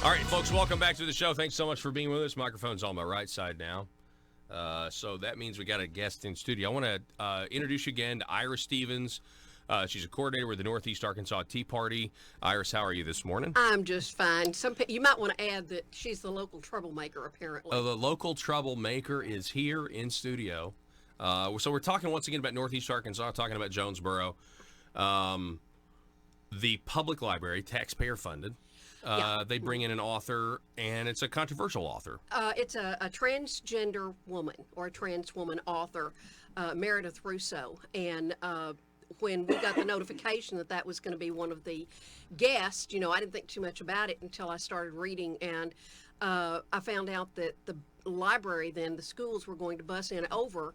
All right, folks, welcome back to the show. Thanks so much for being with us. Microphone's on my right side now. So that means we got a guest in studio. I want to introduce you again to Iris Stevens. She's a coordinator with the Northeast Arkansas Tea Party. Iris, how are you this morning? I'm just fine. You might want to add that she's the local troublemaker, apparently. The local troublemaker is here in studio. So we're talking once again about Northeast Arkansas, talking about Jonesboro. The public library, taxpayer funded. They bring in an author, and it's a controversial author. It's a transgender woman or a trans woman author, Meredith Russo. And when we got the notification that that was going to be one of the guests, I didn't think too much about it until I started reading. And I found out that the library, then, the schools were going to bus in over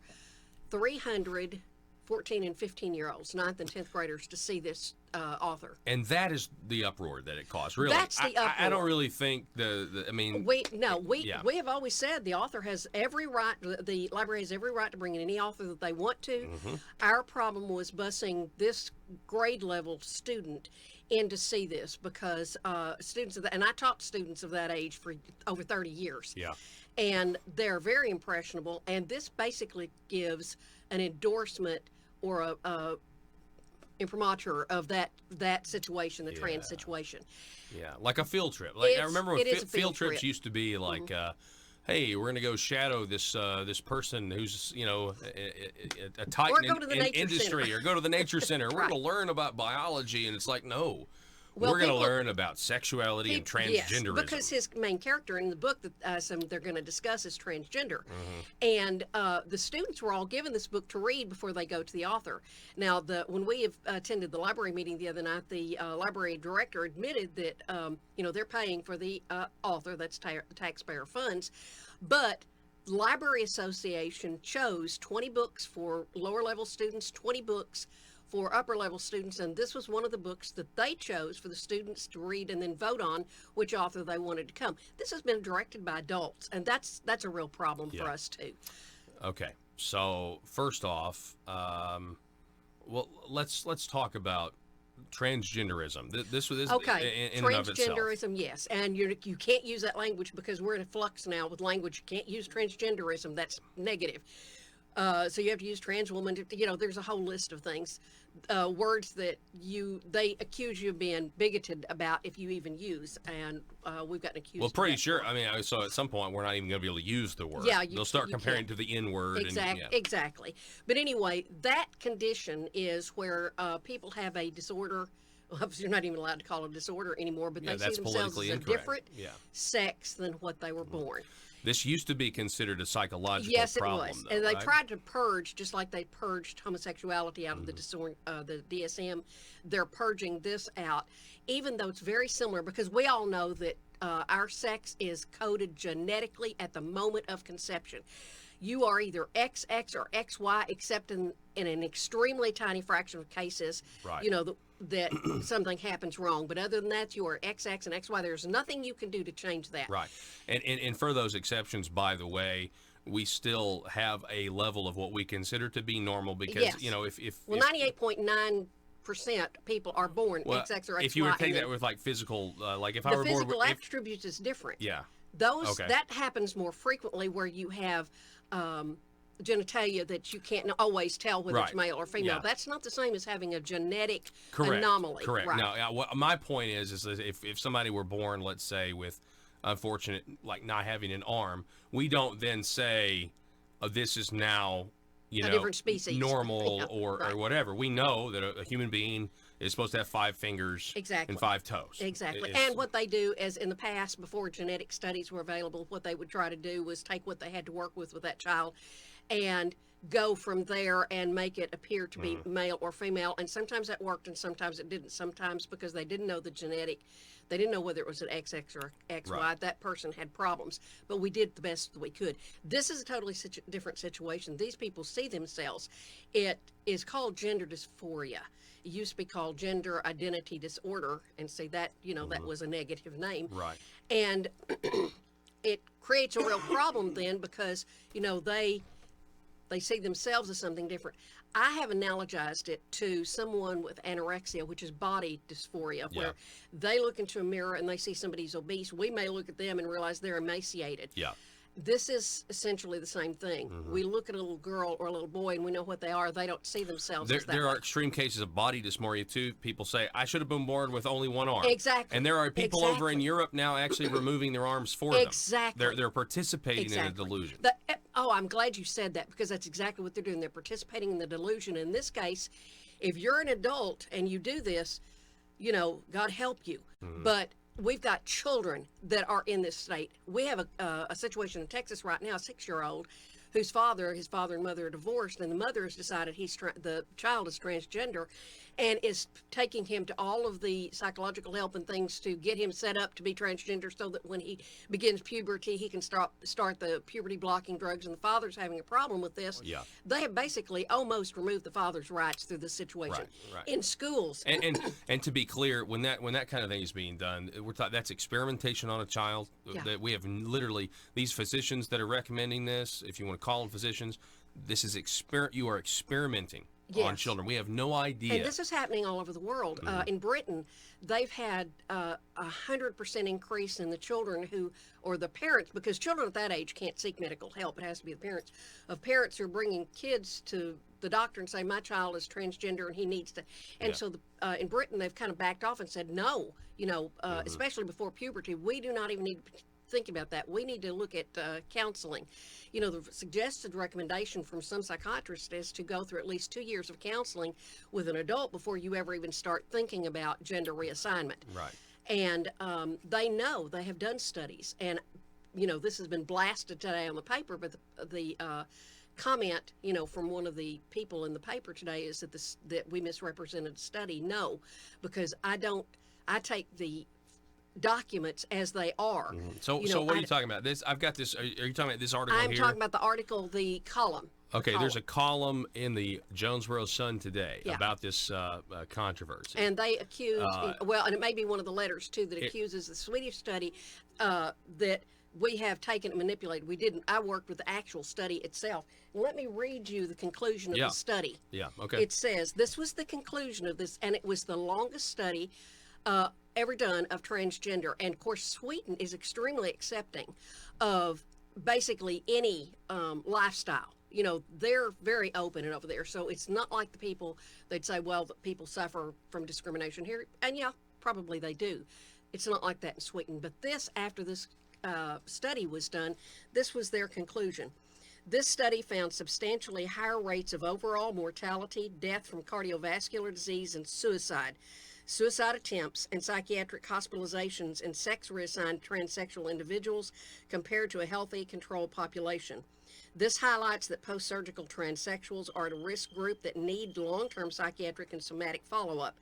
300 14 and 15-year-olds, 9th and 10th graders, to see this author. And that is the uproar that it caused, really. That's the uproar. I don't really think we have always said the author has every right, the library has every right to bring in any author that they want to. Mm-hmm. Our problem was busing this grade level student in to see this because students of that, and I taught students of that age for over 30 years. Yeah. And they're very impressionable, and this basically gives an endorsement or a imprimatur of that situation, the trans situation. Yeah, like a field trip. I remember when field trips trip. Used to be like, hey, we're going to go shadow this person who's, a titan in industry, center. Or go to the nature center. We're going to learn about biology, and it's like, no. We're going to learn about sexuality and transgenderism. Yes, because his main character in the book that they're going to discuss is transgender. Mm-hmm. And the students were all given this book to read before they go to the author. Now, when we attended the library meeting the other night, the library director admitted that, they're paying for the author, that's taxpayer funds, but Library Association chose 20 books for lower level students, 20 books for upper level students, and this was one of the books that they chose for the students to read and then vote on which author they wanted to come. This has been directed by adults, and that's a real problem for us too. Okay, so first off, let's talk about transgenderism. This was okay. In Transgenderism, yes, and you can't use that language because we're in a flux now with language. You can't use transgenderism. That's negative. So you have to use trans woman. There's a whole list of things, words that they accuse you of being bigoted about if you even use, and we've gotten accused. Well, pretty sure. I mean, so at some point we're not even going to be able to use the word. Yeah, they'll start comparing it to the N word. Exactly. But anyway, that condition is where people have a disorder. Well, you're not even allowed to call it a disorder anymore, but they see themselves as a different sex than what they were born. This used to be considered a psychological problem. Yes, it was. Though, and they right? tried to purge, just like they purged homosexuality out of the DSM. They're purging this out, even though it's very similar, because we all know that our sex is coded genetically at the moment of conception. You are either XX or XY, except in an extremely tiny fraction of cases, right. That something happens wrong. But other than that, you are XX and XY. There's nothing you can do to change that. Right. And for those exceptions, by the way, we still have a level of what we consider to be normal because, if 98.9% people are born XX or XY. If you were to take that with like physical, if I were born with... The physical attributes is different. Yeah. That happens more frequently where you have genitalia that you can't always tell whether it's male or female. Yeah. That's not the same as having a genetic anomaly. Correct. Right. Now, my point is that if somebody were born, let's say, with unfortunate, like not having an arm, we don't then say, this is now, a different species, normal or whatever. We know that a human being is supposed to have 5 fingers and 5 toes. Exactly. And what they do is in the past, before genetic studies were available, what they would try to do was take what they had to work with that child and go from there and make it appear to be male or female. And sometimes that worked and sometimes it didn't. Sometimes because they didn't know the genetic, they didn't know whether it was an XX or XY. Right. That person had problems, but we did the best that we could. This is a totally different situation. These people see themselves. It is called gender dysphoria. It used to be called gender identity disorder, and see that, that was a negative name. Right. And it creates a real problem then because, They see themselves as something different. I have analogized it to someone with anorexia, which is body dysphoria, where they look into a mirror and they see somebody's obese. We may look at them and realize they're emaciated. Yeah. This is essentially the same thing. We look at a little girl or a little boy and we know what they are. They don't see themselves as that There way. are extreme cases of body dysmorphia, too. People say, I should have been born with only one arm. Exactly. And there are people over in Europe now actually removing their arms for them. Exactly. They're participating in a delusion. I'm glad you said that, because that's exactly what they're doing. They're participating in the delusion. In this case, if you're an adult and you do this, God help you. But we've got children that are in this state. We have a situation in Texas right now, a 6-year-old whose his father and mother are divorced, and the mother has decided the child is transgender, and is taking him to all of the psychological help and things to get him set up to be transgender, so that when he begins puberty, he can start the puberty blocking drugs. And the father's having a problem with this. Yeah. They have basically almost removed the father's rights through this situation Right. in schools. And to be clear, when that kind of thing is being done, that's experimentation on a child. That we have literally these physicians that are recommending this. If you want to call them physicians, this is you are experimenting on children. We have no idea. And this is happening all over the world. In Britain, they've had 100% increase in the children or the parents, because children at that age can't seek medical help. It has to be the parents. Of parents who are bringing kids to the doctor and say, my child is transgender and he needs to. And so in Britain, they've kind of backed off and said, no, especially before puberty, we do not even need to think about that. We need to look at counseling. The suggested recommendation from some psychiatrists is to go through at least 2 years of counseling with an adult before you ever even start thinking about gender reassignment. Right. And they have done studies, and this has been blasted today on the paper, but the comment from one of the people in the paper today is that we misrepresented the study. No, because I take the documents as they are. So what are you talking about? I've got this. Are you talking about this article here? I'm talking about the article, the column. Okay, there's a column in the Jonesboro Sun today about this controversy. And they accuse, and it may be one of the letters too, that accuses the Swedish study that we have taken and manipulated. We didn't. I worked with the actual study itself. Let me read you the conclusion of the study. Yeah, okay. It says, this was the conclusion of this, and it was the longest study ever done of transgender. And of course, Sweden is extremely accepting of basically any lifestyle. They're very open and over there. So it's not like the people, they'd say, well, the people suffer from discrimination here. And probably they do. It's not like that in Sweden. But after this study was done, this was their conclusion. This study found substantially higher rates of overall mortality, death from cardiovascular disease, and suicide attempts, and psychiatric hospitalizations in sex reassigned transsexual individuals compared to a healthy control population. This highlights that post-surgical transsexuals are at a risk group that need long-term psychiatric and somatic follow-up.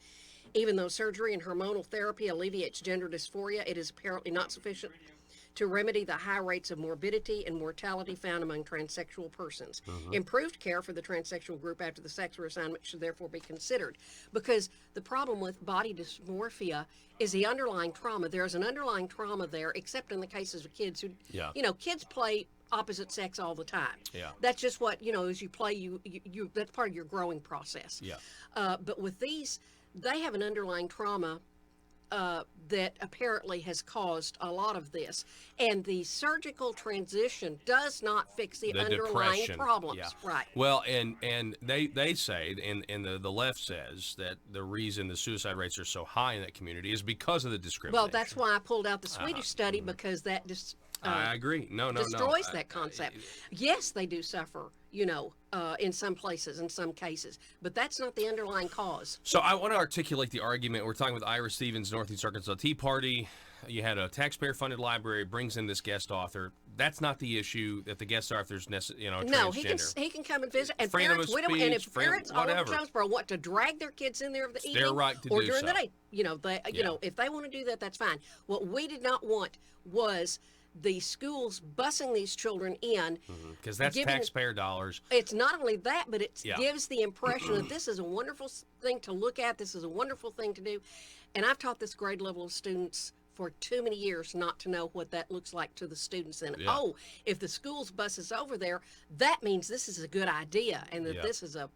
Even though surgery and hormonal therapy alleviates gender dysphoria, it is apparently not sufficient to remedy the high rates of morbidity and mortality found among transsexual persons. Improved care for the transsexual group after the sex reassignment should therefore be considered, because the problem with body dysmorphia is the underlying trauma. There's an underlying trauma there, except in the cases of kids who, kids play opposite sex all the time. Yeah. That's just what, as you play, you that's part of your growing process. Yeah. But with these, they have an underlying trauma that apparently has caused a lot of this. And the surgical transition does not fix the underlying depression. problems. Yeah. Right. Well, and they say, and the left says, that the reason the suicide rates are so high in that community is because of the discrimination. Well, that's why I pulled out the Swedish study, because that just I agree. No. destroys that concept. Yes, they do suffer, in some places, in some cases, but that's not the underlying cause. So I want to articulate the argument. We're talking with Ira Stevens, Northeast Arkansas Tea Party. You had a taxpayer-funded library, brings in this guest author. That's not the issue, that the guest author's transgender. No, he can come and visit. And freedom parents, of speech, and if parents all whatever. over Jonesboro want to drag their kids in there of the evening, their right to or do during so. the day, if they want to do that, that's fine. What we did not want was the schools busing these children in, because that's taxpayer dollars. It's not only that, but it gives the impression that this is a wonderful thing to look at. This is a wonderful thing to do. And I've taught this grade level of students for too many years not to know what that looks like to the students. And Yeah. if the school's bus is over there, that means this is a good idea, and that Yeah. this is a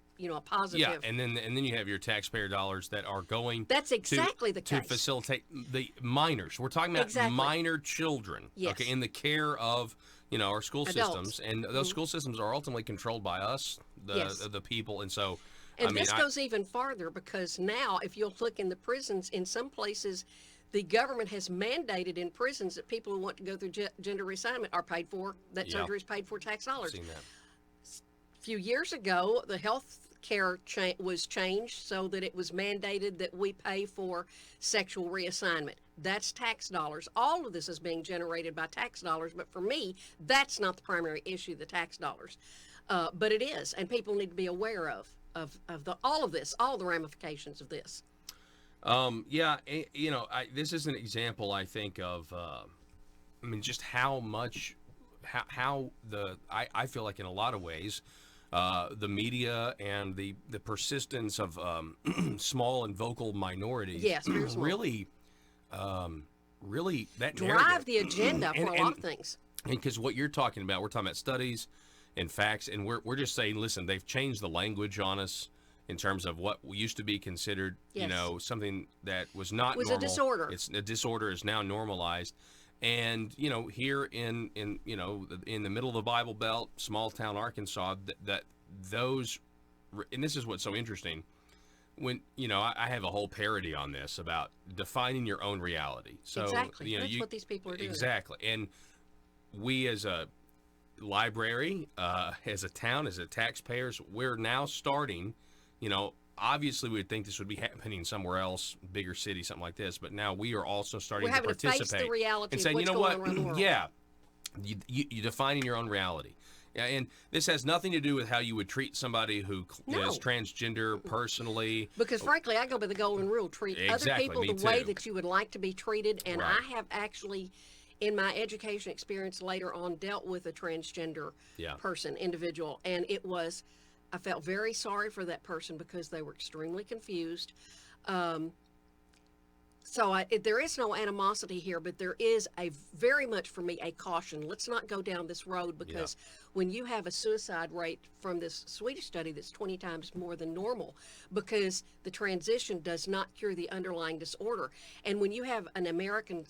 positive. Yeah, and then you have your taxpayer dollars that are going. That's exactly the to case. facilitate the minors. We're talking about Exactly. minor children. Yes. Okay, in the care of our school Adults. systems, and those school systems are ultimately controlled by us, Yes. the people, and so. And I mean, this goes even farther, because now, if you'll look in the prisons, in some places, the government has mandated in prisons that people who want to go through gender reassignment are paid for. That Yeah. surgery is paid for tax dollars. Seen that. A few years ago, the health care was changed so that it was mandated that we pay for sexual reassignment. That's tax dollars. All of this is being generated by tax dollars, but for me, that's not the primary issue, the tax dollars. But it is, and people need to be aware of all of this, all the ramifications of this. Yeah, this is an example, I think, of, just how much, I feel like in a lot of ways, the media and the persistence of small and vocal minorities, Yes, very small. really that Drive narrative. the agenda for a lot of things. And because what you're talking about, we're talking about studies and facts, and we're just saying, listen, they've changed the language on us in terms of what used to be considered, Yes. Something that was not It was a normal. disorder. It's a disorder is now normalized, and here in the middle of the Bible Belt, small town Arkansas, that those, and this is what's so interesting. When I have a whole parody on this about defining your own reality. So Exactly. That's what these people are doing. Exactly, and we as a library, as a town, as a taxpayers, we're now starting. Obviously we would think this would be happening somewhere else, bigger city, something like this, but now we are also starting We're to having to face participate the reality and of saying, what's you know going what, on around the world. yeah, you defining your own reality. Yeah, and this has nothing to do with how you would treat somebody who No. is transgender personally. Because frankly, I go by the golden rule: treat Exactly, other people me the way too. that you would like to be treated. And Right. I have actually, in my education experience later on, dealt with a transgender Yeah. individual, and I felt very sorry for that person because they were extremely confused. So there is no animosity here, but there is very much for me a caution. Let's not go down this road, because when you have a suicide rate from this Swedish study that's 20 times more than normal, because the transition does not cure the underlying disorder. And when you have an American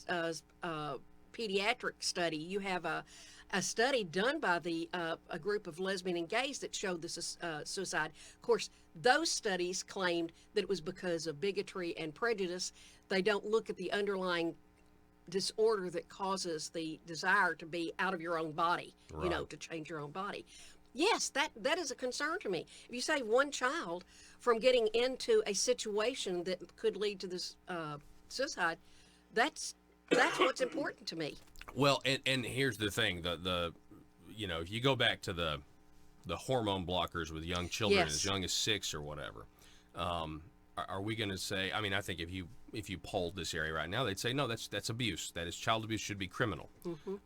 pediatric study, you have a study done by a group of lesbian and gays that showed this suicide. Of course, those studies claimed that it was because of bigotry and prejudice. They don't look at the underlying disorder that causes the desire to be out of your own body, Right. to change your own body. Yes, that is a concern to me. If you save one child from getting into a situation that could lead to this suicide, that's what's important to me. Well, and here's the thing: the if you go back to the hormone blockers with young children Yes. as young as 6 or whatever, are we going to say? I mean, I think if you polled this area right now, they'd say no, that's abuse. That is child abuse, should be criminal.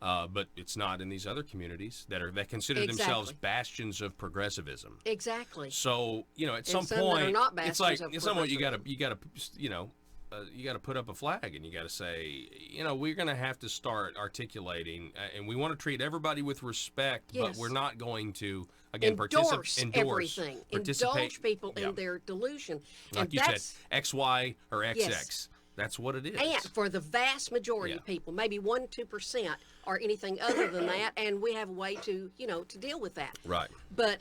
But it's not in these other communities that consider themselves Exactly. bastions of progressivism. Exactly. So at some some that are point, not it's bastions like of at some point you got progressivism. to put up a flag and you got to say, we're going to have to start articulating, and we want to treat everybody with respect, but Yes. we're not going to again endorse endorse everything. participate. Indulge people Yeah. in their delusion. Like And you said, that's XY or XX. Yes. That's what it is. and for the vast majority Yeah. of people, maybe 1-2% or anything other than that, and we have a way to to deal with that. Right. But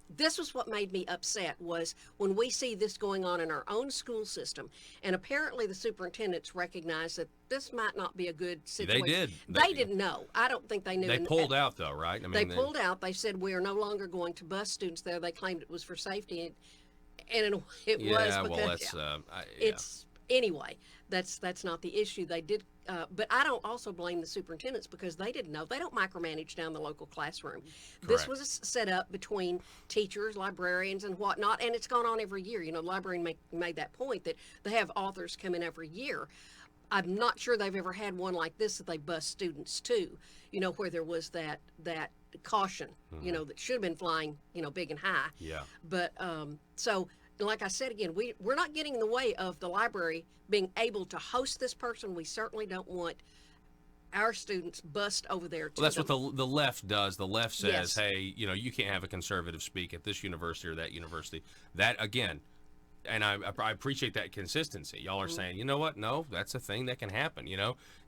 this was what made me upset, was when we see this going on in our own school system, and apparently the superintendents recognized that this might not be a good situation. did. They didn't know. I don't think they knew. They And- pulled out though, right? I They pulled out. They said we are no longer going to bus students there. They claimed it was for safety, and in a way it was Yeah, because well, that's it's anyway. That's not the issue. They did, but I don't also blame the superintendents because they didn't know. They don't micromanage down the local classroom. This Correct. was set up between teachers, librarians, and whatnot, and it's gone on every year. The librarian made that point that they have authors come in every year. I'm not sure they've ever had one like this that they bus students to, where there was that caution, that should have been flying, big and high. Yeah. But so like I said again, we're not getting in the way of the library being able to host this person. We certainly don't want our students bust over there to Well, that's them. what the left does. The left says, Yes. hey, you can't have a conservative speak at this university or that university. That, again, and I appreciate that consistency. Y'all are saying, you know what? No, that's a thing that can happen.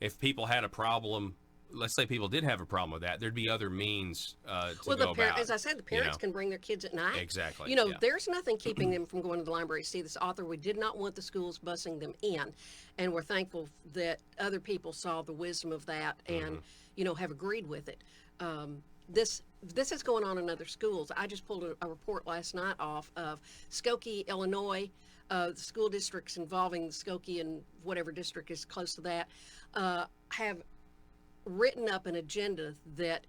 If people had a problem, let's say people did have a problem with that, there'd be other means to go about. As I said, the parents can bring their kids at night. Exactly. Yeah. Yeah. There's nothing keeping them from going to the library to see this author. We did not want the schools busing them in, and we're thankful that other people saw the wisdom of that and have agreed with it. This is going on in other schools. I just pulled a report last night off of Skokie, Illinois. The school districts involving Skokie and whatever district is close to that have written up an agenda that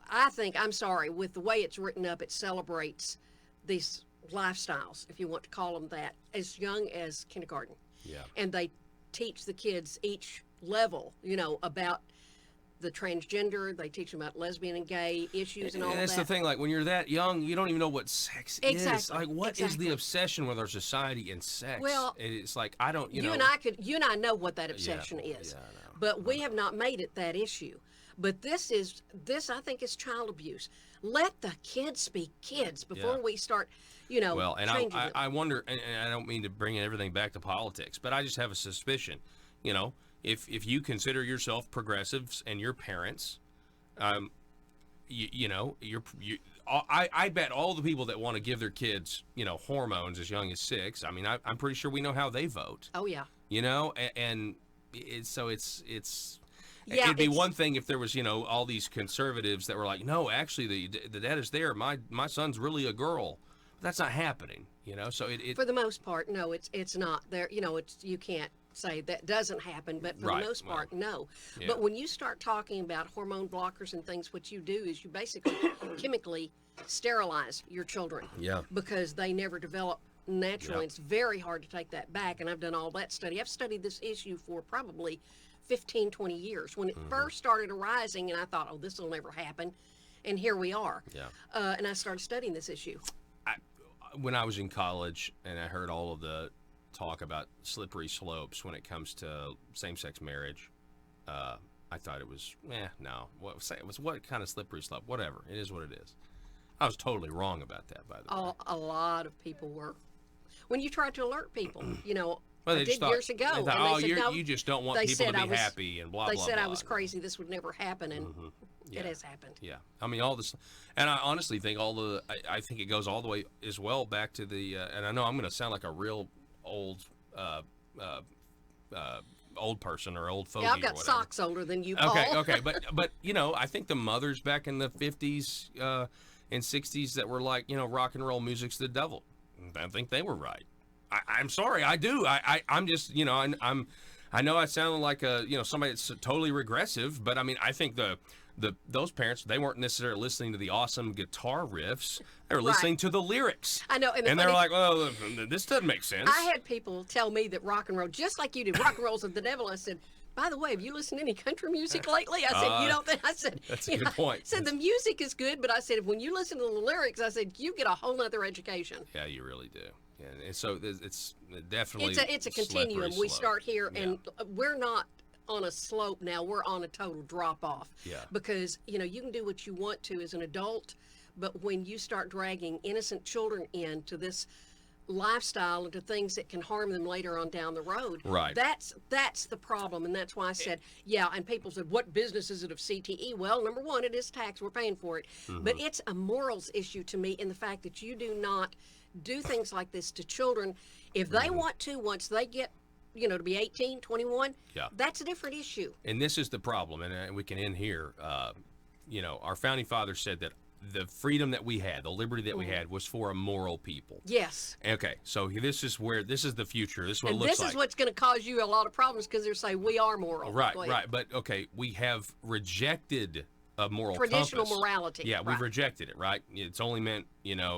I think, I'm sorry, with the way it's written up, it celebrates these lifestyles, if you want to call them that, as young as kindergarten. Yeah. And they teach the kids each level, about the transgender. They teach them about lesbian and gay issues and all That's that. the thing. Like, when you're that young, you don't even know what sex is. Exactly, Like, what is exactly. the obsession with our society and sex? Well, it's like, I don't, you and I know what that obsession is, yeah, I know. but we have not made it that issue. But this I think is child abuse. Let the kids be kids before Yeah. we start, Well, and changing them. I wonder, and I don't mean to bring everything back to politics, but I just have a suspicion. If you consider yourself progressives and your parents, I bet all the people that want to give their kids, hormones as young as 6. I mean, I'm pretty sure we know how they vote. Oh yeah. And it's. Yeah, it'd be it's- one thing if there was, all these conservatives that were like, no, actually, the dad is there. My son's really a girl. That's not happening, So it For the most part, no, it's not there. You can't say that doesn't happen, but for Right, the most part, no. yeah. But when you start talking about hormone blockers and things, what you do is you basically chemically sterilize your children. Yeah. Because they never develop naturally. Yeah. It's very hard to take that back, and I've done all that study. I've studied this issue for probably 15, 20 years. When it first started arising, and I thought, oh, this will never happen, and here we are. Yeah. And I started studying this issue. When I was in college and I heard all of the talk about slippery slopes when it comes to same-sex marriage, I thought it was, no. What kind of slippery slope? Whatever. It is what it is. I was totally wrong about that, by the way. A lot of people were. When you try to alert people, Well, I they just did thought- years ago. they thought, and oh, they said, no, you just don't want they people said to I be was- happy and blah, they blah, said blah. I was crazy. This would never happen, and Yeah. it has happened. Yeah, I mean all this, and I honestly think I think it goes all the way as well back to the, and I know I'm going to sound like a real old person or old fogey Yeah, I've or got whatever. socks older than you, Paul. Okay, but I think the mothers back in the 50s and 60s that were like, rock and roll music's the devil. I think they were right. I'm sorry, I do. I'm just, I know I sound like somebody that's totally regressive, but I mean, I think those parents, they weren't necessarily listening to the awesome guitar riffs. They were listening to the lyrics. I know, and they're like, well, this doesn't make sense. I had people tell me that rock and roll, just like you did, rock and roll's of the devil. I said, by the way, have you listened to any country music lately? I said, you don't think? I said, That's a good point. I said, the music is good, but I said, when you listen to the lyrics, I said, you get a whole nother education. Yeah, you really do. And so it's definitely It's a continuum. slippery We slope. start here, and we're not on a slope now. We're on a total drop off. Yeah. Because you can do what you want to as an adult, but when you start dragging innocent children into this lifestyle, into things that can harm them later on down the road, Right. That's the problem. And that's why I said, and people said, what business is it of CTE? Well, number one, it is tax. We're paying for it. But it's a morals issue to me in the fact that you do not do things like this to children. If they want to, once they get to be 18, 21, that's a different issue. And this is the problem, and we can end here. Our founding fathers said that the freedom that we had, the liberty that we had, was for a moral people. Yes. Okay, so this is the future. This is what And it looks this like. is what's going to cause you a lot of problems because they're saying we are moral. Right, Go ahead. right. But okay, we have rejected a moral Traditional compass. morality. Yeah, we've right. rejected it. Right. It's only meant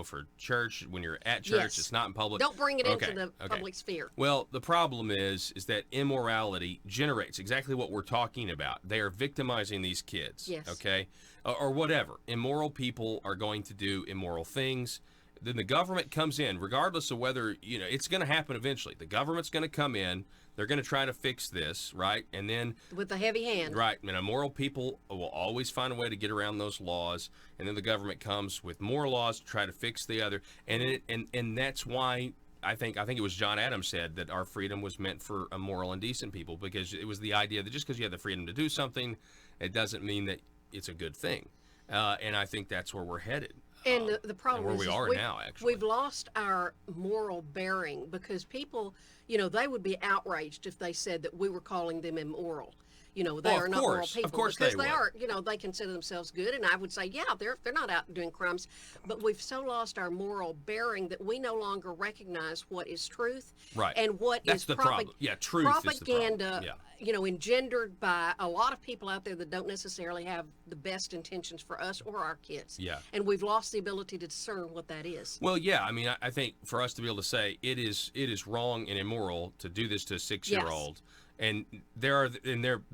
for church when you're at church. Yes. It's not in public. Don't bring it Okay, into the okay. public sphere. Well, the problem is that immorality generates exactly what we're talking about. They are victimizing these kids. Yes. Okay, or whatever. Immoral people are going to do immoral things, then the government comes in, regardless of whether, it's going to happen eventually. The government's going to come in. They're going to try to fix this, right? And then with a heavy hand. right, and immoral people will always find a way to get around those laws, and then the government comes with more laws to try to fix the other. And that's why I think it was John Adams said that our freedom was meant for immoral and decent people, because it was the idea that just because you have the freedom to do something, it doesn't mean that it's a good thing. And I think that's where we're headed. And the problem and where is we are now, actually. We've lost our moral bearing, because people, they would be outraged if they said that we were calling them immoral. They are not moral people. Of course because they are, they consider themselves good. And I would say, yeah, they're not out doing crimes. But we've so lost our moral bearing that we no longer recognize what is truth. Right. And what That's is the problem. Yeah, truth is the problem. propaganda, engendered by a lot of people out there that don't necessarily have the best intentions for us or our kids. Yeah. And we've lost the ability to discern what that is. Well, yeah. I mean, I think for us to be able to say it is wrong and immoral to do this to a 6-year-old. Yes. And there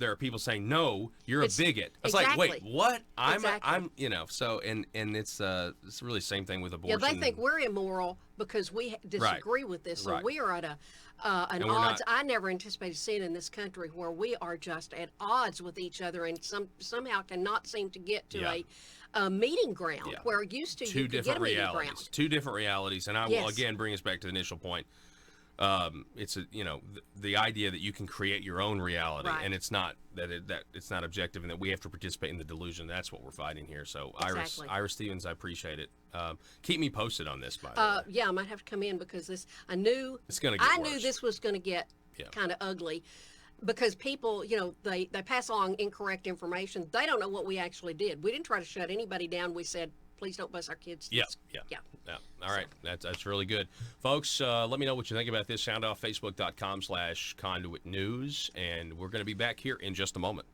are people saying, no, you're a bigot. It's exactly. like, wait, what? I'm Exactly. and it's really the same thing with abortion. Yeah, they think we're immoral because we disagree with this. So we are at an odds I never anticipated seeing in this country, where we are just at odds with each other and somehow cannot seem to get to a meeting ground where used to you could get a meeting ground. Two different realities. And I will again bring us back to the initial point. It's the idea that you can create your own reality, and it's not that it's not objective, and that we have to participate in the delusion. That's what we're fighting here. So exactly. Iris Stevens, I appreciate it. Keep me posted on this, by the way. Yeah, I might have to come in, because I knew this was going to get kind of ugly, because people, they pass along incorrect information. They don't know what we actually did. We didn't try to shut anybody down. We said, please don't bus our kids. Yeah. All right. That's really good. Folks, let me know what you think about this. Sound off, facebook.com/Conduit News. And we're going to be back here in just a moment.